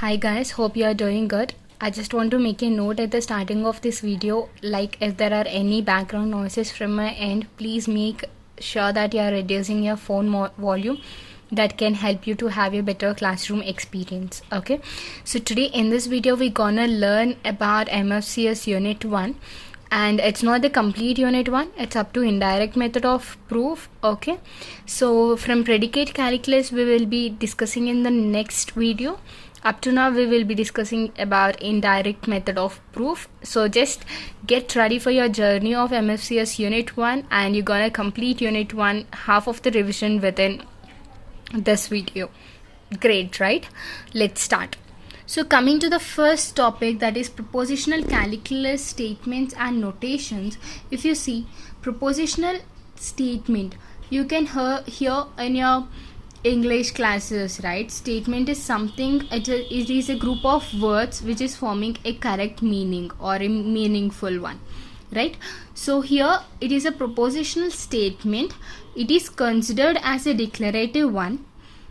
Hi guys, hope you are doing good. I just want to make a note at the starting of this video, like if there are any background noises from my end, please make sure that you are reducing your phone volume. That can help you to have a better classroom experience. Okay, so today in this video we're gonna learn about MFCS unit 1, and it's not the complete unit 1, it's up to indirect method of proof. Okay, so from predicate calculus we will be discussing in the next video. Up to now we will be discussing about indirect method of proof. So just get ready for your journey of MFCS unit 1, and you're gonna complete unit 1, half of the revision within this video. Great, right? Let's start. So coming to the first topic, that is propositional calculus statements and notations. If you see propositional statement, you can hear in your English classes, right? Statement is something, it is a group of words which is forming a correct meaning or a meaningful one, right? So here it is a propositional statement. It is considered as a declarative one,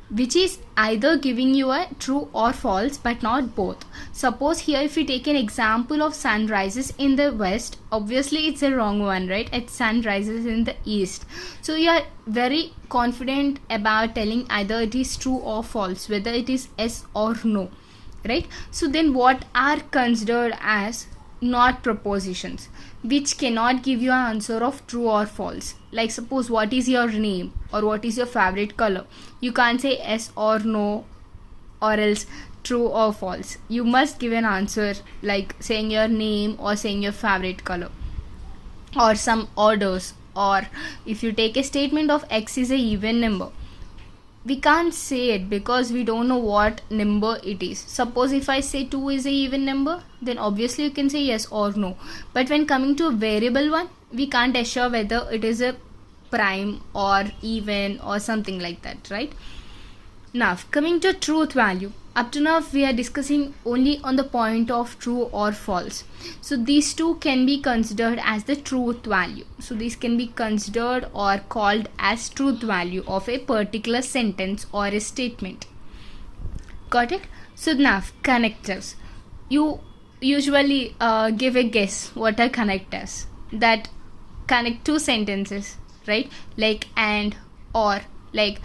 which is either giving you a true or false, but not both. Suppose here if we take an example of sun rises in the west, obviously it's a wrong one, right? It's sun rises in the east. So you are very confident about telling either it is true or false, whether it is yes or no, right? So then what are considered as not propositions, which cannot give you an answer of true or false. Like suppose what is your name or what is your favorite color, you can't say yes or no or else true or false. You must give an answer like saying your name or saying your favorite color or some orders. Or if you take a statement of x is a even number, we can't say it because we don't know what number it is. Suppose if I say 2 is a even number, then obviously you can say yes or no. But when coming to a variable one, we can't assure whether it is a prime or even or something like that, right? Now coming to truth value, up to now we are discussing only on the point of true or false. So these two can be considered as the truth value. So these can be considered or called as truth value of a particular sentence or a statement. Got it? So now connectors. You usually give a guess what are connectors that connect two sentences, right? Like and or, like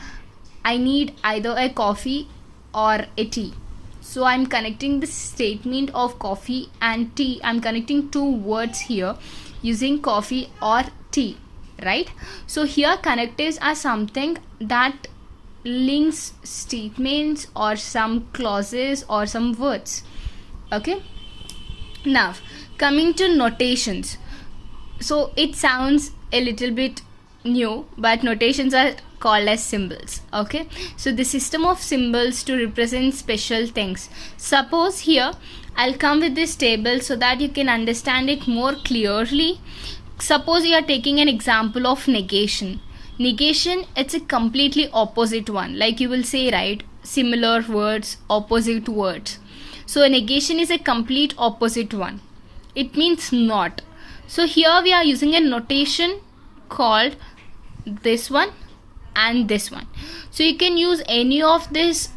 I need either a coffee or a tea. So I'm connecting the statement of coffee and tea. I'm connecting two words here using coffee or tea, right? So here connectors are something that links statements or some clauses or some words. Okay, now coming to notations. So it sounds a little bit new, but notations are called as symbols. Okay, so the system of symbols to represent special things. Suppose here I'll come with this table so that you can understand it more clearly. Suppose you are taking an example of negation. Negation, it's a completely opposite one, like you will say, right, similar words, opposite words. So a negation is a complete opposite one. It means not. So here we are using a notation called this one and this one. So you can use any of this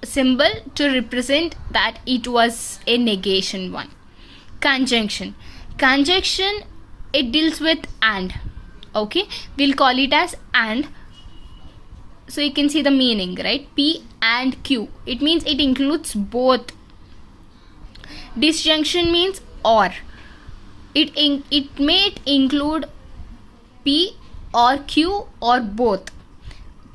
symbol to represent that it was a negation one. Conjunction. Conjunction, it deals with and. Okay, we'll call it as and. So you can see the meaning, right? P and Q. It means it includes both. Disjunction means or. It may include P or Q or both.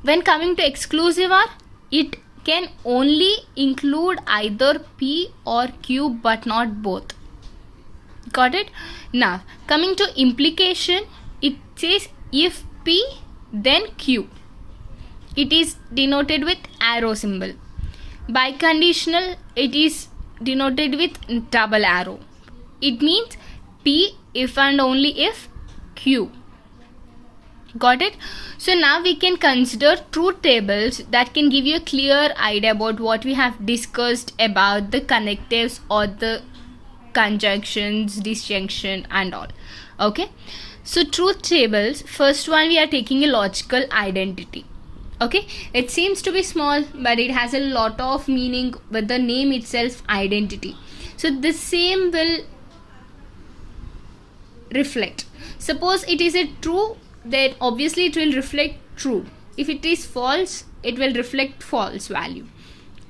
When coming to exclusive or, it can only include either P or Q but not both. Got it? Now coming to implication, it says if P then Q. It is denoted with arrow symbol. Biconditional, it is denoted with double arrow. It means P if and only if Q. Got it? So now we can consider truth tables that can give you a clear idea about what we have discussed about the connectives or the conjunctions, disjunction and all. Okay, so truth tables, first one we are taking a logical identity. Okay, it seems to be small, but it has a lot of meaning with the name itself, identity. So the same will reflect. Suppose it is a true, then obviously it will reflect true. If it is false, it will reflect false value.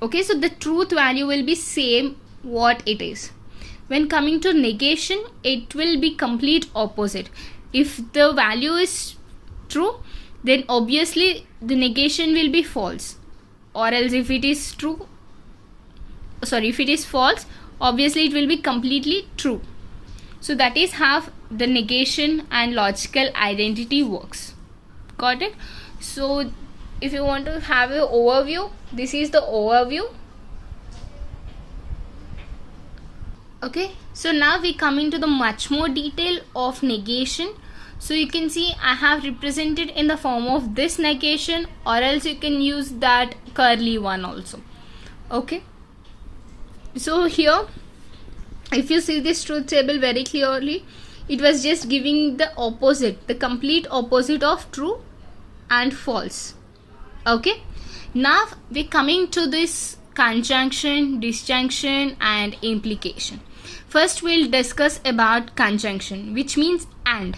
Okay, so the truth value will be same what it is. When coming to negation, it will be complete opposite. If the value is true, then obviously the negation will be false, or else if it is false, obviously it will be completely true. So that is how the negation and logical identity works. Got it? So if you want to have an overview, this is the overview. Okay, so now we come into the much more detail of negation. So you can see I have represented in the form of this negation, or else you can use that curly one also. Okay, so here if you see this truth table very clearly, it was just giving the opposite, the complete opposite of true and false. Okay, now we're coming to this conjunction, disjunction and implication. First we'll discuss about conjunction, which means and.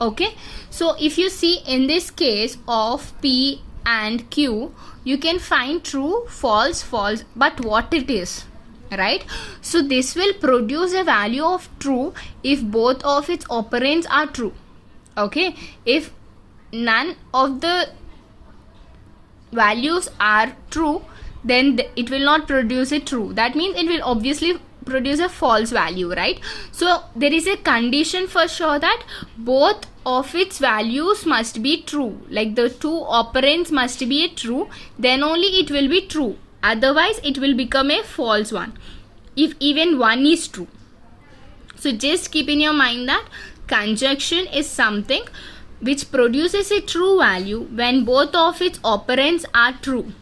Okay, so if you see in this case of P and Q, you can find true, false, false, but what it is, right? So this will produce a value of true if both of its operands are true. Okay, if none of the values are true, then it will not produce a true. That means it will obviously produce a false value, right? So there is a condition for sure that both of its values must be true, like the two operands must be a true, then only it will be true. Otherwise it will become a false one if even one is true. So just keep in your mind that conjunction is something which produces a true value when both of its operands are true.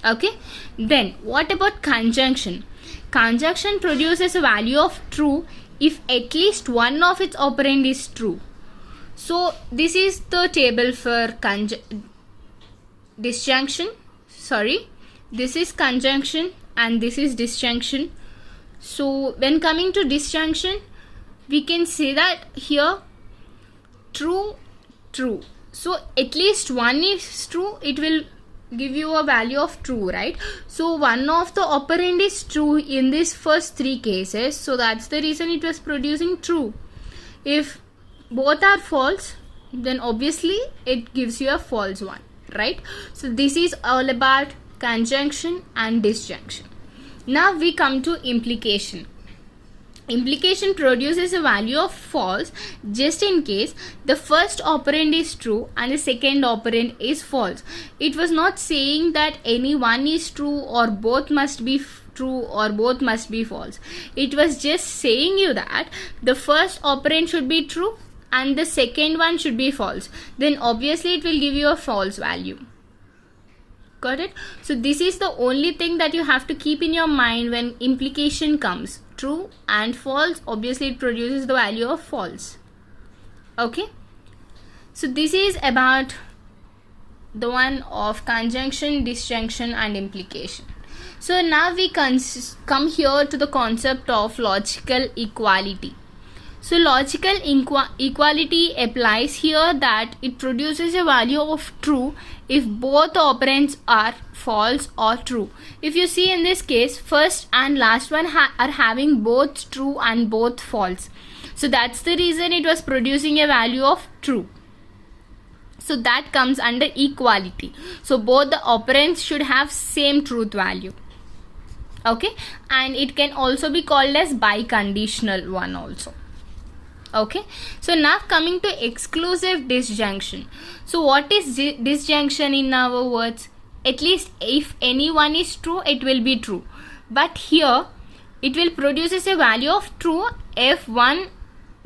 Okay, then what about conjunction? Conjunction produces a value of true if at least one of its operand is true. So this is the table for disjunction. Sorry, this is conjunction and this is disjunction. So when coming to disjunction, we can say that here true, true. So at least one is true, it will give you a value of true, right? So one of the operand is true in these first three cases, so that's the reason it was producing true. If both are false, then obviously it gives you a false one, right? So this is all about conjunction and disjunction. Now we come to implication. Implication produces a value of false just in case the first operand is true and the second operand is false. It was not saying that any one is true or both must be true or both must be false. It was just saying you that the first operand should be true and the second one should be false. Then obviously it will give you a false value. Got it? So this is the only thing that you have to keep in your mind when implication comes. True and false, obviously it produces the value of false. Okay, so this is about the one of conjunction, disjunction and implication. So now we come here to the concept of logical equality. So logical equality applies here that it produces a value of true if both operands are false or true. If you see in this case, first and last one are having both true and both false. So that's the reason it was producing a value of true. So that comes under equality. So both the operands should have same truth value. Okay, and it can also be called as biconditional one also. Okay, so now coming to exclusive disjunction. So what is disjunction in our words? At least if any one is true, it will be true. But here it will produce a value of true if one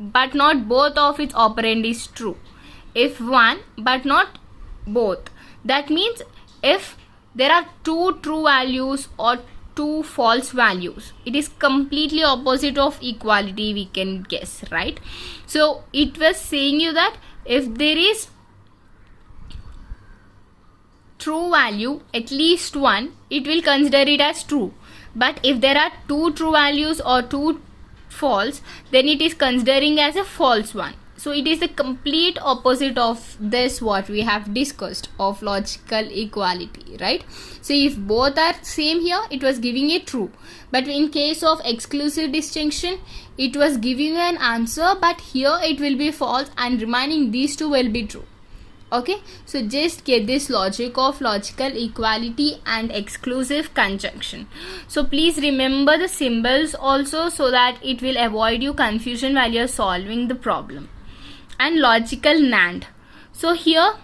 but not both of its operand is true. If one but not both. That means if there are two true values or two false values, it is completely opposite of equality, we can guess, right? So it was saying you that if there is true value, at least one, it will consider it as true. But if there are two true values or two false, then it is considering as a false one. So it is the complete opposite of this what we have discussed of logical equality, right? So if both are same here, it was giving a true. But in case of exclusive distinction, it was giving an answer, but here it will be false and remaining these two will be true. Okay, so just get this logic of logical equality and exclusive conjunction. So please remember the symbols also, so that it will avoid you confusion while you are solving the problem. And logical NAND. So here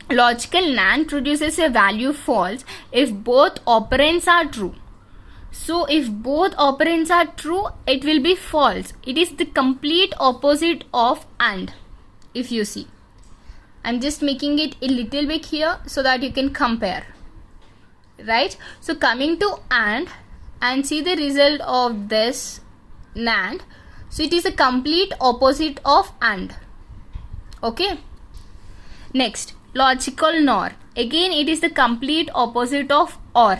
logical NAND produces a value false if both operands are true. So if both operands are true, it will be false. It is the complete opposite of AND. If you see, I'm just making it a little bit here so that you can compare, right? So coming to AND and see the result of this NAND. So it is a complete opposite of AND. Okay. Next, logical NOR. Again, it is the complete opposite of OR.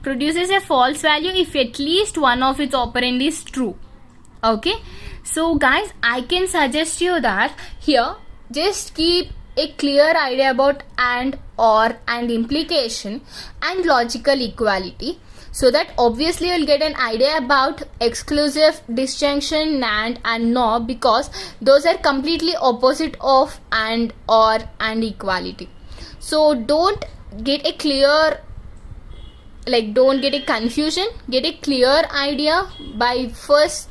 Produces a false value if at least one of its operand is true. Okay. So guys, I can suggest you that here just keep a clear idea about AND, OR and implication and logical equality, so that obviously you'll get an idea about exclusive disjunction, NAND and NOR, because those are completely opposite of AND, OR and equality. So don't get a clear, don't get a confusion, get a clear idea by first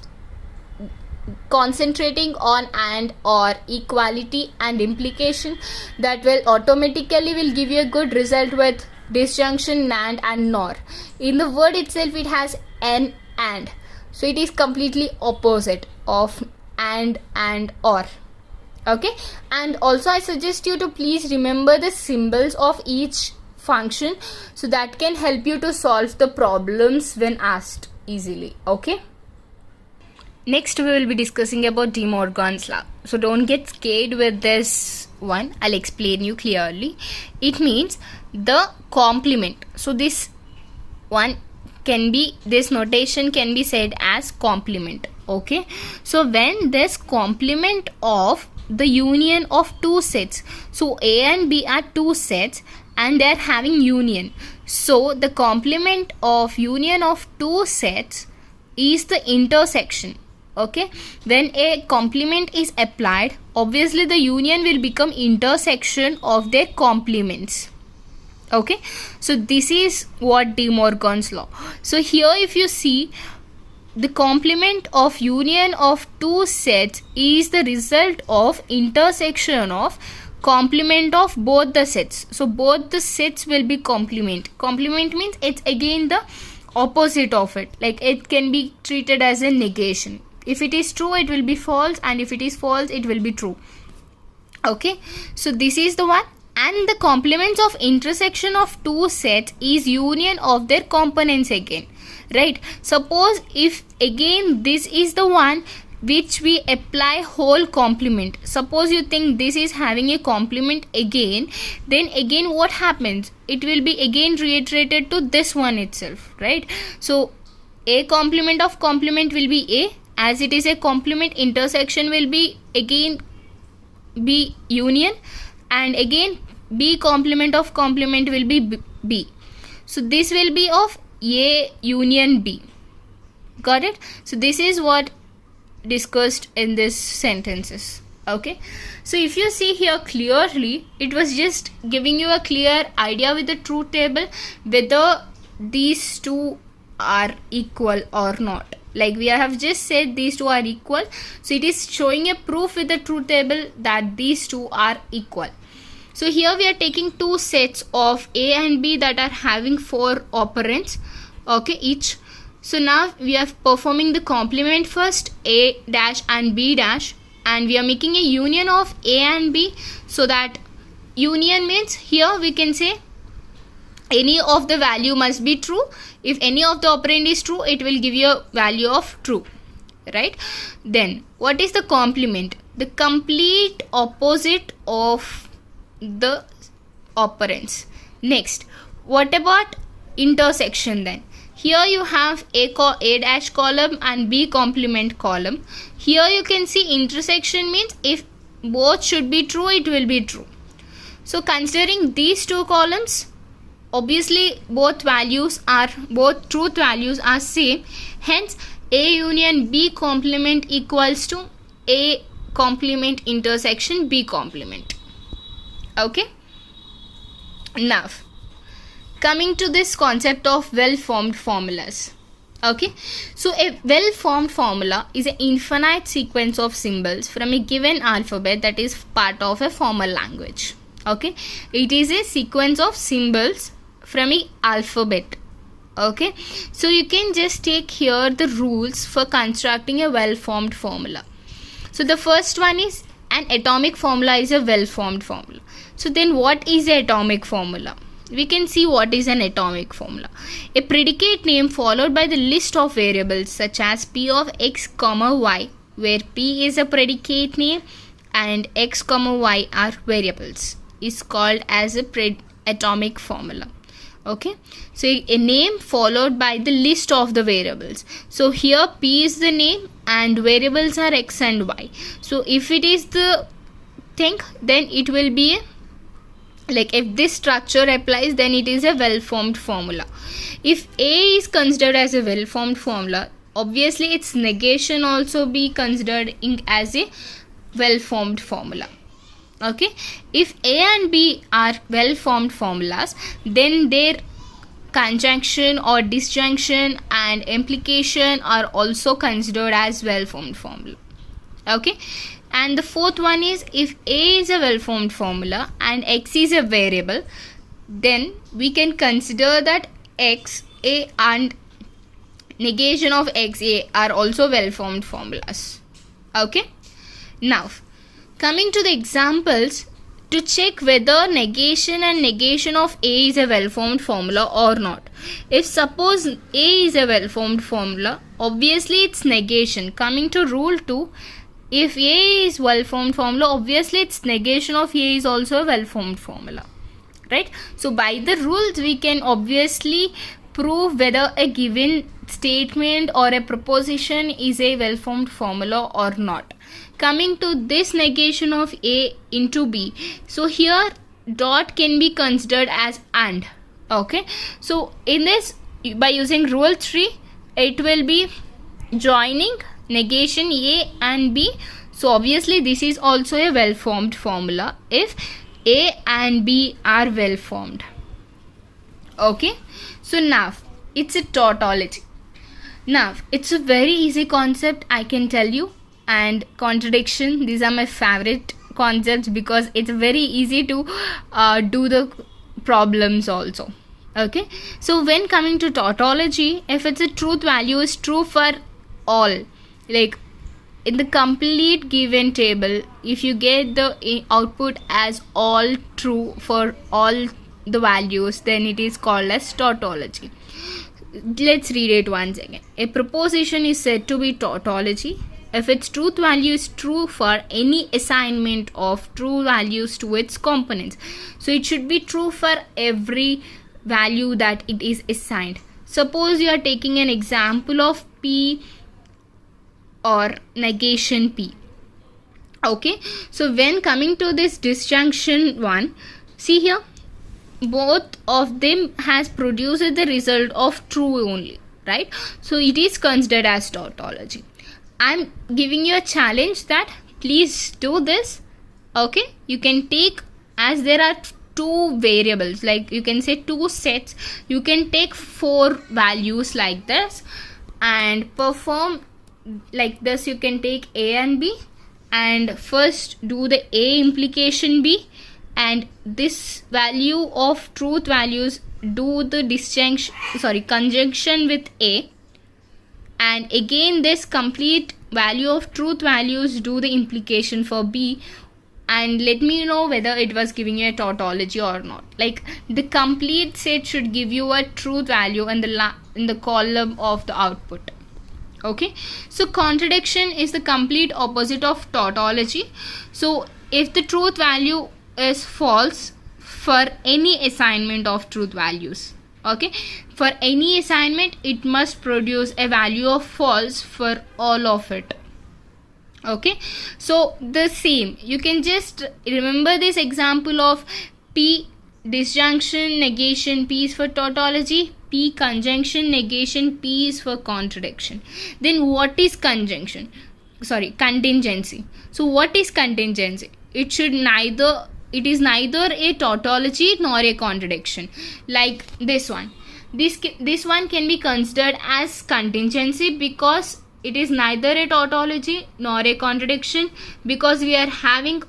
concentrating on AND, OR, equality and implication. That will automatically will give you a good result with disjunction, NAND and NOR. In the word itself it has N AND, so it is completely opposite of AND and OR. Okay, and also I suggest you to please remember the symbols of each function, so that can help you to solve the problems when asked easily. Okay. Next we will be discussing about De Morgan's law. So don't get scared with this one. I'll explain you clearly. It means the complement. So this one can be, this notation can be said as complement. Okay. So when this complement of the union of two sets, so A and B are two sets and they are having union. So the complement of union of two sets is the intersection. Okay, when a complement is applied, obviously the union will become intersection of their complements. Okay, so this is what De Morgan's law. So here if you see, the complement of union of two sets is the result of intersection of complement of both the sets. So both the sets will be complement. Complement means it's again the opposite of it, like it can be treated as a negation. If it is true, it will be false, and if it is false, it will be true. Okay, so this is the one. And the complements of intersection of two sets is union of their components again, right? Suppose if again this is the one which we apply whole complement. Suppose you think this is having a complement again, then again what happens? It will be again reiterated to this one itself, right? So a complement of complement will be A. As it is a complement, intersection will be again B union, and again B complement of complement will be B. So this will be of A union B. Got it? So this is what discussed in this sentences. Okay, so if you see here clearly, it was just giving you a clear idea with the truth table whether these two are equal or not. Like we have just said these two are equal, so it is showing a proof with the truth table that these two are equal. So here we are taking two sets of A and B that are having 4 operands, okay, each. So now we are performing the complement first, A dash and B dash, and we are making a union of A and B. So that union means here we can say any of the value must be true. If any of the operand is true, it will give you a value of true, right? Then what is the complement? The complete opposite of the operands. Next, what about intersection then? Here you have A dash column and B complement column. Here you can see intersection means if both should be true, it will be true. So considering these two columns, obviously both truth values are same. Hence A union B complement equals to A complement intersection B complement. Okay. Now, coming to this concept of well-formed formulas. Okay, so a well-formed formula is an infinite sequence of symbols from a given alphabet that is part of a formal language. Okay, it is a sequence of symbols from an alphabet. Okay, so you can just take here the rules for constructing a well-formed formula. So the first one is an atomic formula is a well-formed formula. So then what is an atomic formula? We can see what is an atomic formula. A predicate name followed by the list of variables such as p of x comma y, where p is a predicate name and x comma y are variables, is called as a atomic formula. Okay, so a name followed by the list of the variables. So here p is the name and variables are x and y. So if it is the thing, then it will be if this structure applies, then it is a well-formed formula. If A is considered as a well-formed formula, obviously its negation also be considered as a well-formed formula. Okay, if A and B are well-formed formulas, then their conjunction or disjunction and implication are also considered as well-formed formula. Okay, and the fourth one is if A is a well-formed formula and x is a variable, then we can consider that x, A and negation of x, A are also well-formed formulas. Okay, now coming to the examples to check whether negation and negation of A is a well-formed formula or not. If suppose A is a well-formed formula, obviously its negation, coming to rule 2, if A is well-formed formula, obviously its negation of A is also a well-formed formula, right? So by the rules we can obviously prove whether a given statement or a proposition is a well-formed formula or not. Coming to this negation of A into B, so here dot can be considered as AND. Okay, so in this, by using rule 3, it will be joining negation A and B. So obviously this is also a well-formed formula if A and B are well-formed. Okay, so now it's a tautology. Now it's a very easy concept, I can tell you, and contradiction, these are my favorite concepts because it's very easy to do the problems also. Okay, so when coming to tautology, if it's a truth value is true for all, like in the complete given table, if you get the output as all true for all the values, then it is called as tautology. Let's read it once again. A proposition is said to be tautology if its truth value is true for any assignment of true values to its components. So it should be true for every value that it is assigned. Suppose you are taking an example of P or negation P. Okay, so when coming to this disjunction one, see here, both of them has produced the result of true only, right? So it is considered as tautology. I'm giving you a challenge that please do this. Okay, you can take, as there are two variables, like you can say two sets, you can take 4 values like this and perform like this. You can take A and B and first do the A implication B, and this value of truth values do the conjunction with A, and again this complete value of truth values do the implication for B, and let me know whether it was giving you a tautology or not. Like the complete set should give you a truth value in the column of the output. Okay, so contradiction is the complete opposite of tautology. So if the truth value is false for any assignment of truth values. Okay, for any assignment it must produce a value of false for all of it. Okay, so the same, you can just remember this example of P disjunction negation, P is for tautology, P conjunction negation, P is for contradiction. Then what is contingency? So what is contingency? It is neither a tautology nor a contradiction. Like this one, this one can be considered as contingency because it is neither a tautology nor a contradiction, because we are having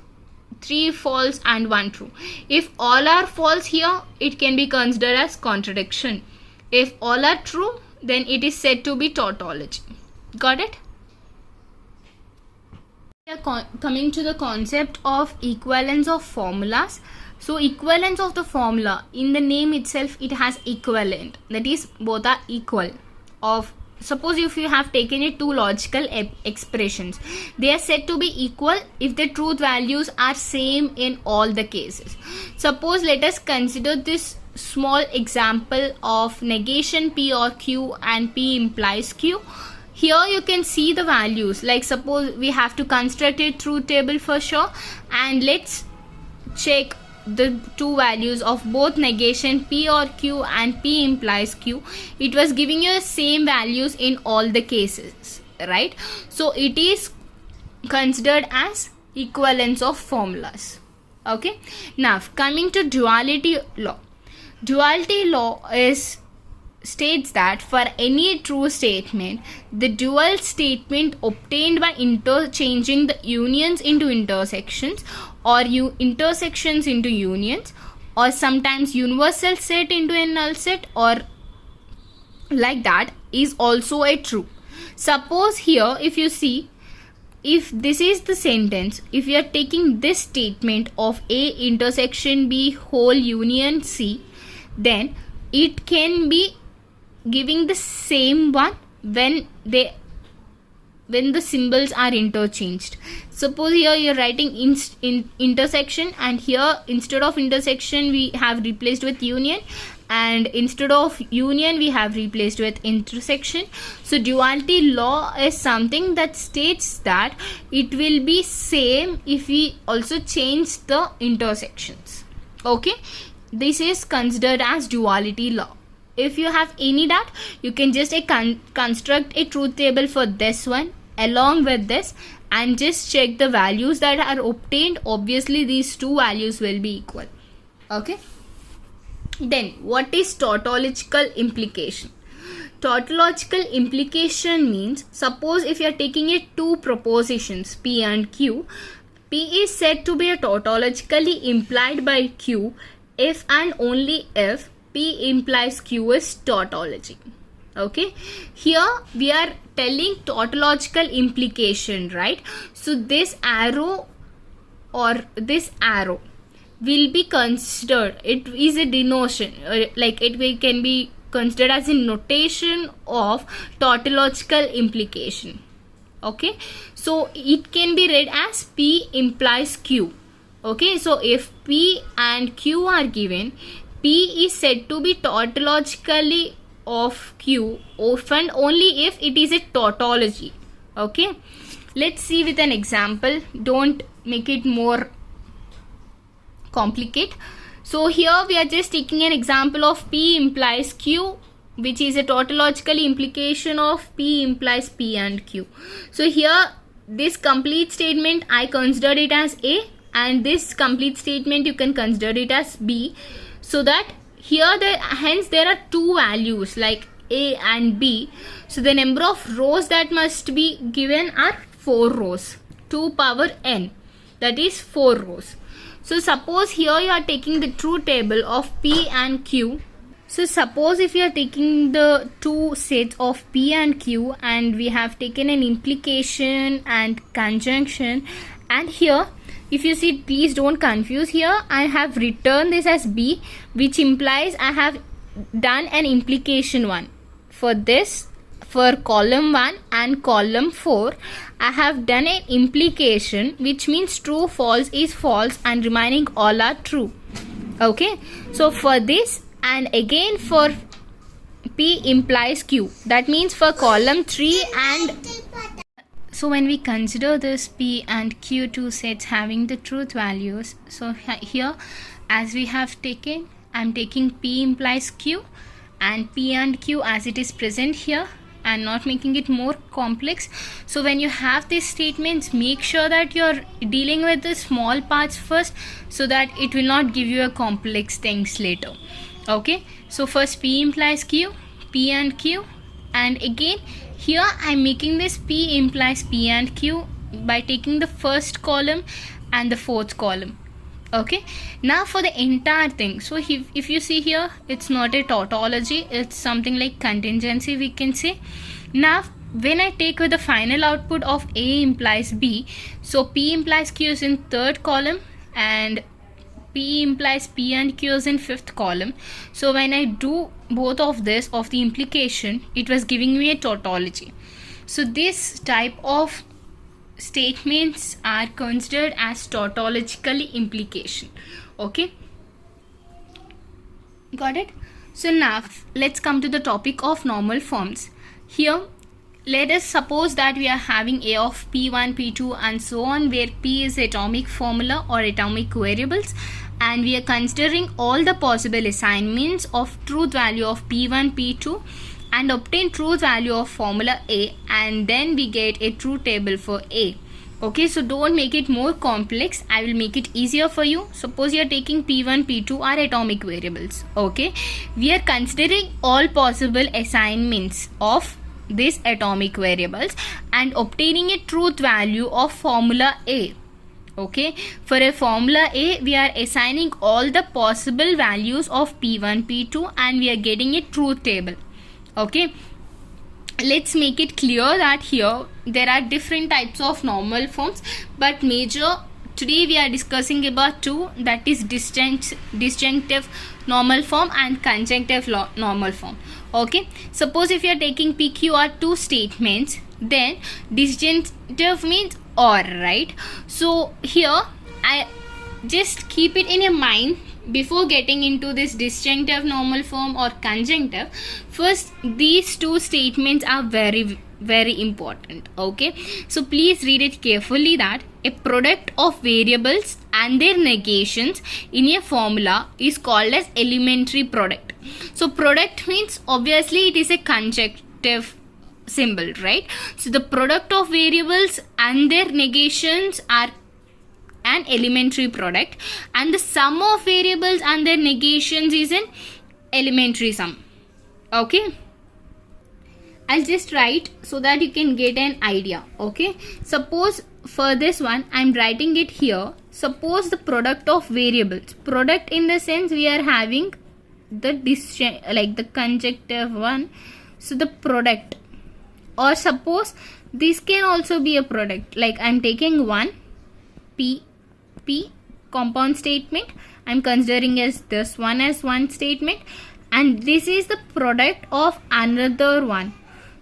3 false and 1 true. If all are false here, it can be considered as contradiction. If all are true, then it is said to be tautology. Got it? We are coming to the concept of equivalence of formulas. So equivalence of the formula, in the name itself it has equivalent, that is both are equal. Of suppose if you have taken it two logical expressions, they are said to be equal if the truth values are same in all the cases. Suppose let us consider this small example of negation P or Q and P implies Q. Here you can see the values, like suppose we have to construct a truth table for sure, and let's check the two values of both negation P or Q and P implies Q. It was giving you the same values in all the cases, right? So it is considered as equivalence of formulas. Okay, now coming to duality law. Duality law states that for any true statement, the dual statement obtained by interchanging the unions into intersections, or intersections into unions, or sometimes universal set into a null set, or like that, is also a true. Suppose here, if you see, if this is the sentence, if you are taking this statement of A intersection B whole union C, then it can be giving the same one when the symbols are interchanged. Suppose here you are writing intersection, and here instead of intersection we have replaced with union, and instead of union we have replaced with intersection. So duality law is something that states that it will be same if we also change the intersections. Okay, this is considered as duality law. If you have any doubt, you can just construct a truth table for this one along with this and just check the values that are obtained. Obviously these two values will be equal. Okay, then what is tautological implication? Tautological implication means, suppose if you are taking it two propositions P and Q, P is said to be tautologically implied by Q if and only if P implies Q is tautology. Okay, here we are telling tautological implication, right? So this arrow or this arrow will be considered, it is a denotation, like it can be considered as a notation of tautological implication. Okay, so it can be read as P implies Q. Okay, so if P and Q are given, P is said to be tautologically of Q if and only if it is a tautology. Okay, let's see with an example. Don't make it more complicated. So here we are just taking an example of P implies Q, which is a tautological implication of P implies P and Q. So here this complete statement I considered it as A, and this complete statement you can consider it as B. So that here hence there are two values like A and B. So the number of rows that must be given are 4 rows, 2 power n, that is 4 rows. So suppose here you are taking the truth table of P and Q. So suppose if you are taking the two sets of P and Q, and we have taken an implication and conjunction, and here if you see, please don't confuse, here I have written this as B, which implies I have done an implication one. For this, for column 1 and column 4, I have done an implication, which means true false is false and remaining all are true. Okay, so for this, and again for P implies Q, that means for column 3 and so when we consider this P and Q2 sets having the truth values, so here as we have taken, I'm taking P implies Q and P and Q as it is present here and not making it more complex. So when you have these statements, make sure that you're dealing with the small parts first so that it will not give you a complex things later. Okay, so first P implies Q, P and Q, and again here I'm making this P implies P and Q by taking the first column and the fourth column. Okay, now for the entire thing, so if you see here, it's not a tautology, it's something like contingency we can say. Now when I take with the final output of A implies B, so P implies Q is in third column and P implies P and Q is in fifth column. So when I do both of this of the implication, it was giving me a tautology. So this type of statements are considered as tautological implication. Okay, got it? So now let's come to the topic of normal forms. Here let us suppose that we are having A of P1, P2 and so on, where P is atomic formula or atomic variables, and we are considering all the possible assignments of truth value of P1, P2 and obtain truth value of formula A, and then we get a truth table for A. Okay, so don't make it more complex, I will make it easier for you. Suppose you are taking P1, P2 are atomic variables. Okay, we are considering all possible assignments of these atomic variables and obtaining a truth value of formula A. Okay, for a formula A we are assigning all the possible values of P1, P2 and we are getting a truth table. Okay, let's make it clear that here there are different types of normal forms, but major today we are discussing about two, that is disjunctive normal form and conjunctive normal form. Okay, suppose if you are taking PQ are two statements, then disjunctive means or, right? So here I just keep it in your mind before getting into this disjunctive normal form or conjunctive. First, these two statements are very important. Okay, so please read it carefully, that a product of variables and their negations in a formula is called as elementary product. So product means obviously it is a conjunctive symbol, right? So the product of variables and their negations are an elementary product, and the sum of variables and their negations is an elementary sum. Okay, I'll just write so that you can get an idea. Okay, suppose for this one I'm writing it here. Suppose the product of variables, product in the sense we are having the like the conjunctive one, so the product, or suppose this can also be a product, like I'm taking one P compound statement, I'm considering as this one as one statement, and this is the product of another one.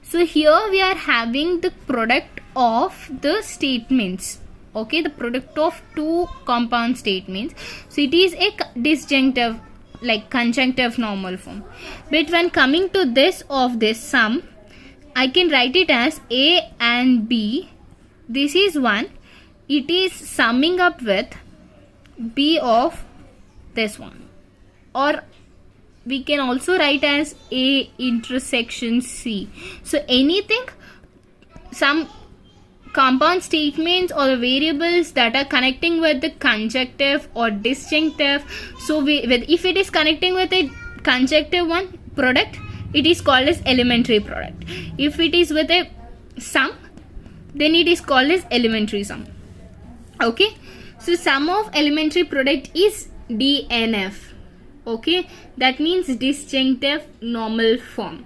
So here we are having the product of the statements. Okay, the product of two compound statements, so it is a disjunctive, like conjunctive normal form. But when coming to this of this sum, I can write it as A and B. This is one, it is summing up with B of this one, or we can also write as A intersection C. So anything, some compound statements or variables that are connecting with the conjunctive or disjunctive. So if it is connecting with a conjunctive one product, it is called as elementary product. If it is with a sum, then it is called as elementary sum. Okay, so sum of elementary product is DNF. Okay, that means disjunctive normal form.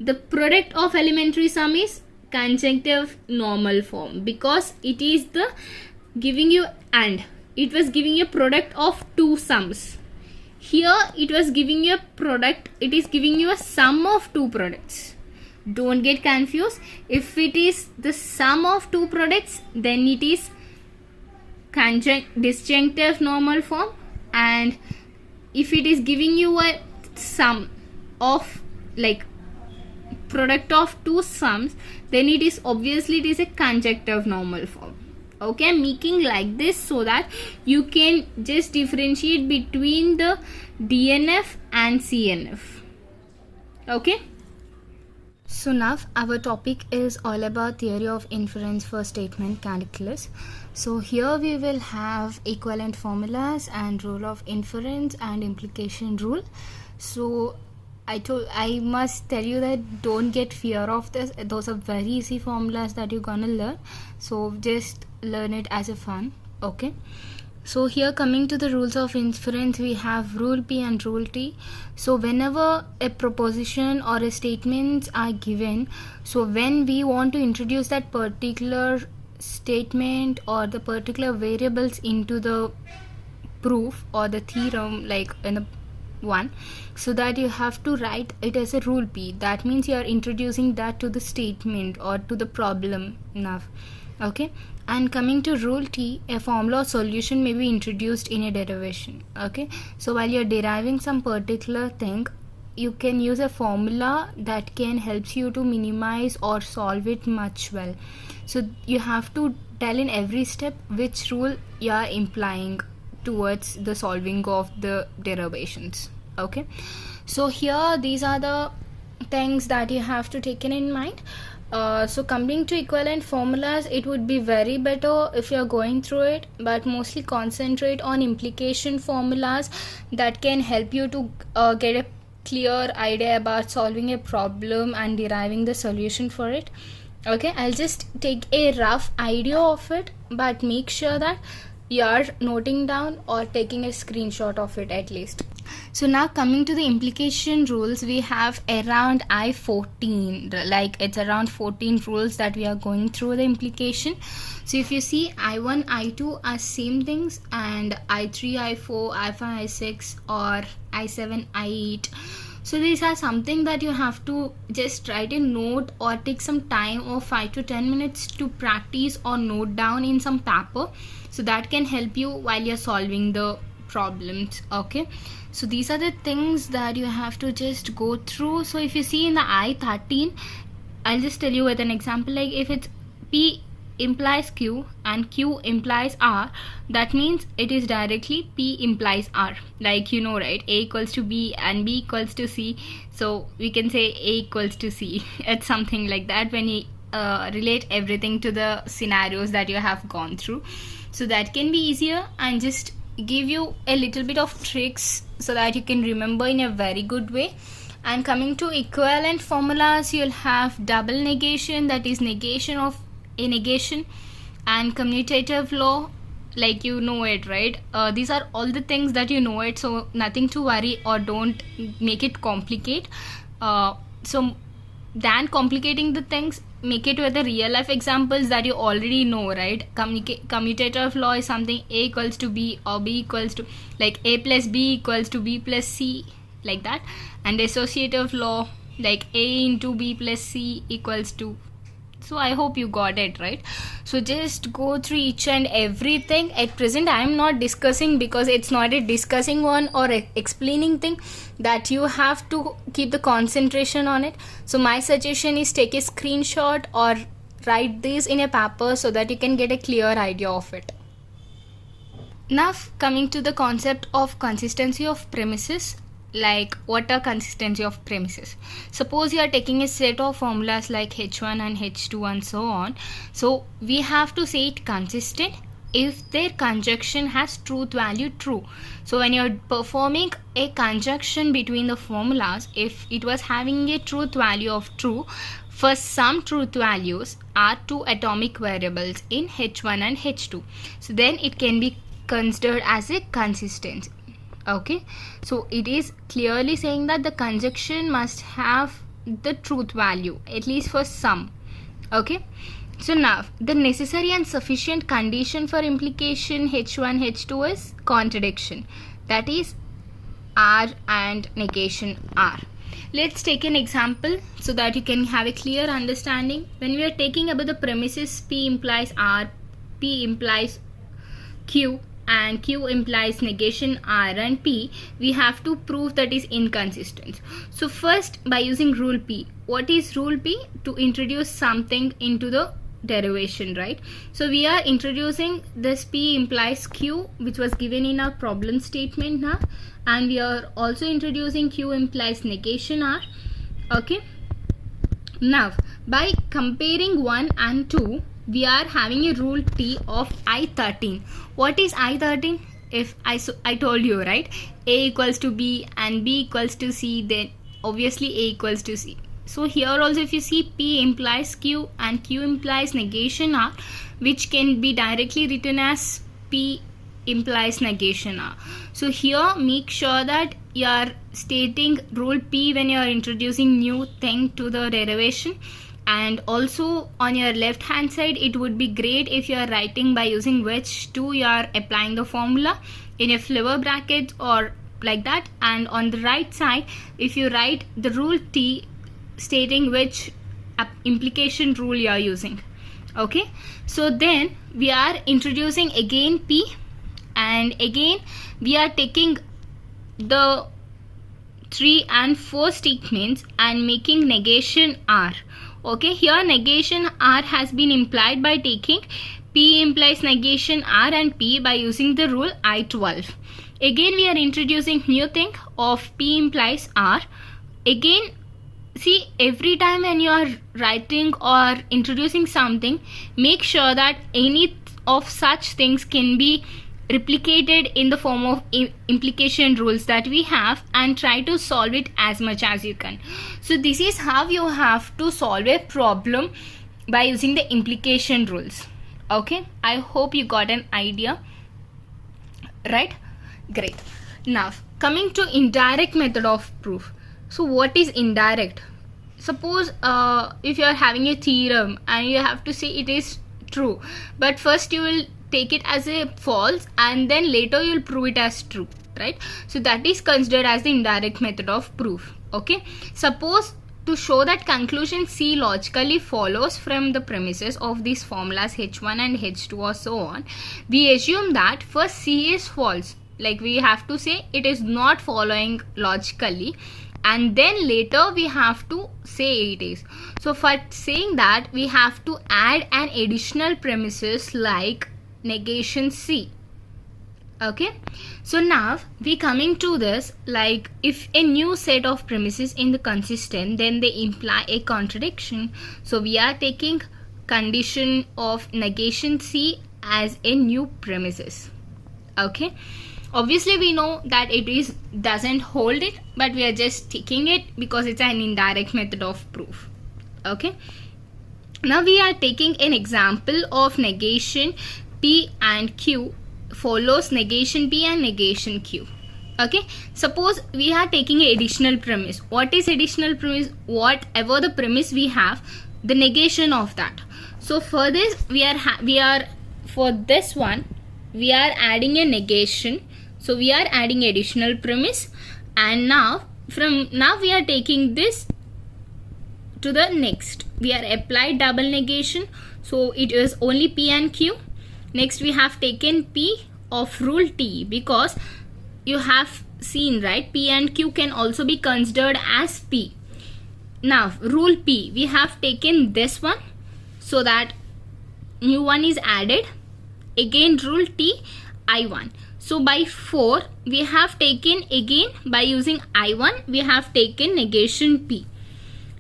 The product of elementary sum is conjunctive normal form, because it is the giving you, and it was giving you a product of two sums. Here it was giving you a product, it is giving you a sum of two products. Don't get confused. If it is the sum of two products, then it is disjunctive normal form, and if it is giving you a sum of like product of two sums, then it is obviously it is a conjunctive normal form. Okay, I'm making like this so that you can just differentiate between the DNF and CNF. Okay, so now our topic is all about theory of inference for statement calculus. So here we will have equivalent formulas and rule of inference and implication rule. So I must tell you that don't get fear of this. Those are very easy formulas that you're gonna learn, so just learn it as a fun. Okay, so here coming to the rules of inference, we have rule P and rule T. So whenever a proposition or a statements are given, so when we want to introduce that particular statement or the particular variables into the proof or the theorem, like in the one, so that you have to write it as a rule P. That means you are introducing that to the statement or to the problem now. Okay, and coming to rule T, a formula or solution may be introduced in a derivation. Okay, so while you're deriving some particular thing, you can use a formula that can help you to minimize or solve it much well. So you have to tell in every step which rule you are implying towards the solving of the derivations. Okay, so here these are the things that you have to take in mind. So coming to equivalent formulas, it would be very better if you're going through it, but mostly concentrate on implication formulas that can help you to get a clear idea about solving a problem and deriving the solution for it. Okay, I'll just take a rough idea of it, but make sure that you are noting down or taking a screenshot of it at least. So now coming to the implication rules, we have around I14, like it's around 14 rules that we are going through the implication. So if you see, I1, I2 are same things, and I3, I4, I5, I6 or I7, I8. So these are something that you have to just write a note or take some time of 5 to 10 minutes to practice or note down in some paper, so that can help you while you're solving the problems. Okay, so these are the things that you have to just go through. So if you see in the I13, I'll just tell you with an example, like if it's P implies Q and Q implies R, that means it is directly P implies R, like you know, right? A equals to B and B equals to C, so we can say A equals to C. It's something like that when you relate everything to the scenarios that you have gone through. So that can be easier, and just give you a little bit of tricks so that you can remember in a very good way. And coming to equivalent formulas, you'll have double negation, that is negation of a negation, and commutative law, like you know it, right? These are all the things that you know it, so nothing to worry or don't make it complicate. So than complicating the things, make it with the real life examples that you already know, right? Commutative law is something A equals to B or B equals to, like A plus B equals to B plus C, like that. And associative law, like A into B plus C equals to. So I hope you got it, right? So just go through each and everything. At present I am not discussing, because it's not a discussing one or explaining thing, that you have to keep the concentration on it. So my suggestion is take a screenshot or write this in a paper so that you can get a clear idea of it. Now coming to the concept of consistency of premises. Like, what are consistency of premises? Suppose you are taking a set of formulas like H1 and H2 and so on. So we have to say it consistent if their conjunction has truth value true. So when you're performing a conjunction between the formulas, if it was having a truth value of true, for some truth values are two atomic variables in H1 and H2, so then it can be considered as a consistency. Okay, so it is clearly saying that the conjunction must have the truth value at least for some. Okay, so now the necessary and sufficient condition for implication H1 H2 is contradiction, that is R and negation R. Let's take an example so that you can have a clear understanding. When we are taking about the premises P implies R, P implies Q, and Q implies negation R and P, we have to prove that is inconsistent. So first, by using rule P. What is rule P? To introduce something into the derivation, right? So we are introducing this P implies Q, which was given in our problem statement now, and we are also introducing Q implies negation R. Okay, now by comparing 1 and 2, we are having a rule T of I13. What is I13? If I told you, right, A equals to B and B equals to C, then obviously A equals to C. So here also, if you see, P implies Q and Q implies negation R, which can be directly written as P implies negation R. So here make sure that you are stating rule P when you are introducing new thing to the derivation. And also on your left hand side, it would be great if you are writing by using which to you are applying the formula in a flavor bracket or like that. And on the right side, if you write the rule T stating which implication rule you are using. Okay, so then we are introducing again P, and again we are taking the 3 and 4 statements and making negation R. Okay, here negation R has been implied by taking P implies negation R and P by using the rule I12. Again we are introducing new thing of P implies R. Again, see, every time when you are writing or introducing something, make sure that any of such things can be replicated in the form of implication rules that we have, and try to solve it as much as you can. So this is how you have to solve a problem by using the implication rules. Okay, I hope you got an idea, right? Great. Now coming to indirect method of proof. So what is indirect? Suppose if you are having a theorem and you have to say it is true, but first you will take it as a false and then later you will prove it as true, right? So that is considered as the indirect method of proof. Okay, suppose to show that conclusion C logically follows from the premises of these formulas H1 and H2 or so on, we assume that first C is false, like we have to say it is not following logically, and then later we have to say it is. So for saying that, we have to add an additional premises like negation C. Okay, so now we coming to this, like if a new set of premises in the consistent, then they imply a contradiction. So we are taking condition of negation C as a new premises. Okay, obviously we know that it is doesn't hold it, but we are just taking it because it's an indirect method of proof. Okay, now we are taking an example of negation P and Q follows negation P and negation Q. Okay, suppose we are taking an additional premise. What is additional premise? Whatever the premise we have, the negation of that. So for this we are for this one we are adding a negation. So we are adding additional premise, and now we are taking this to the next. We are applied double negation, so it is only P and Q. Next we have taken P of rule T, because you have seen, right, P and Q can also be considered as P. Now rule P, we have taken this one, so that new one is added. Again rule T, I1. So by 4 we have taken, again by using I1 we have taken negation P.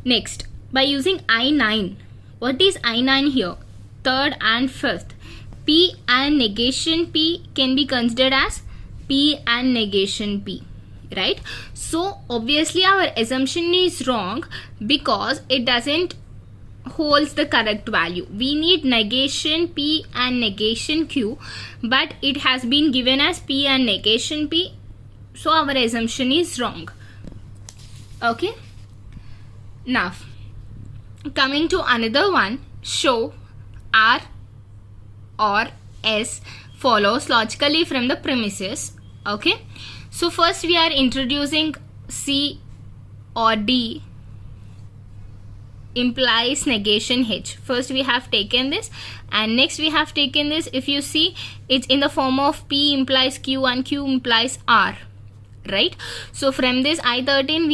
Next by using I9. What is I9 here? Third and fifth. P and negation P can be considered as P and negation P, right? So obviously our assumption is wrong because it doesn't holds the correct value. We need negation P and negation Q, but it has been given as P and negation P, so our assumption is wrong. Okay, now coming to another one, show R or S follows logically from the premises. Okay, so first we are introducing C or D. implies negation H. First we have taken this, and next we have taken this. If you see, it's in the form of P implies Q and Q implies R, right? So from this I13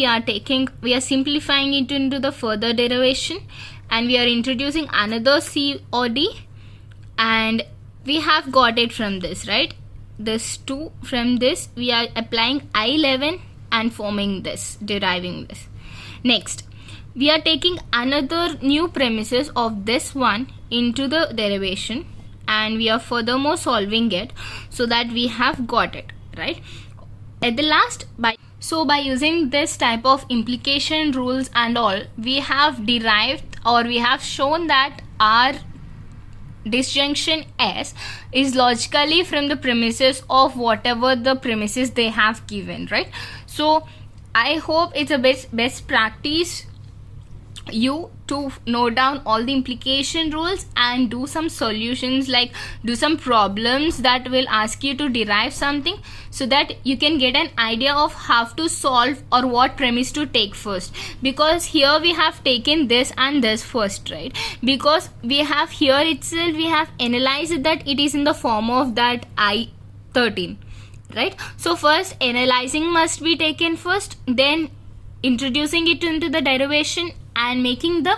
we are simplifying it into the further derivation, and we are introducing another C or D, and we have got it from this, right? This 2, from this we are applying I11 and forming this, deriving this. Next we are taking another new premises of this one into the derivation, and we are furthermore solving it so that we have got it, right? At the last, by using this type of implication rules and all, we have derived, or we have shown that our disjunction S is logically from the premises of whatever the premises they have given, right? So I hope it's a best practice you to note down all the implication rules and do some solutions, like do some problems that will ask you to derive something, so that you can get an idea of how to solve or what premise to take first. Because here we have taken this and this first, right? Because we have here itself we have analyzed that it is in the form of that I13, right? So first analyzing must be taken first, then introducing it into the derivation and making the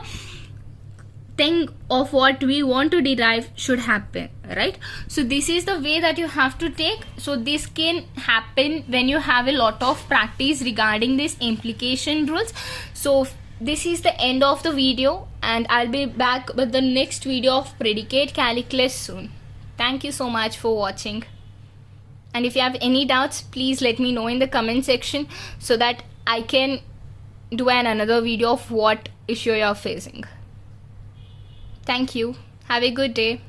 thing of what we want to derive should happen, right? So this is the way that you have to take. So this can happen when you have a lot of practice regarding this implication rules. So this is the end of the video, and I'll be back with the next video of predicate calculus soon. Thank you so much for watching, and if you have any doubts, please let me know in the comment section so that I can do another video of what issue you're facing. Thank you. Have a good day.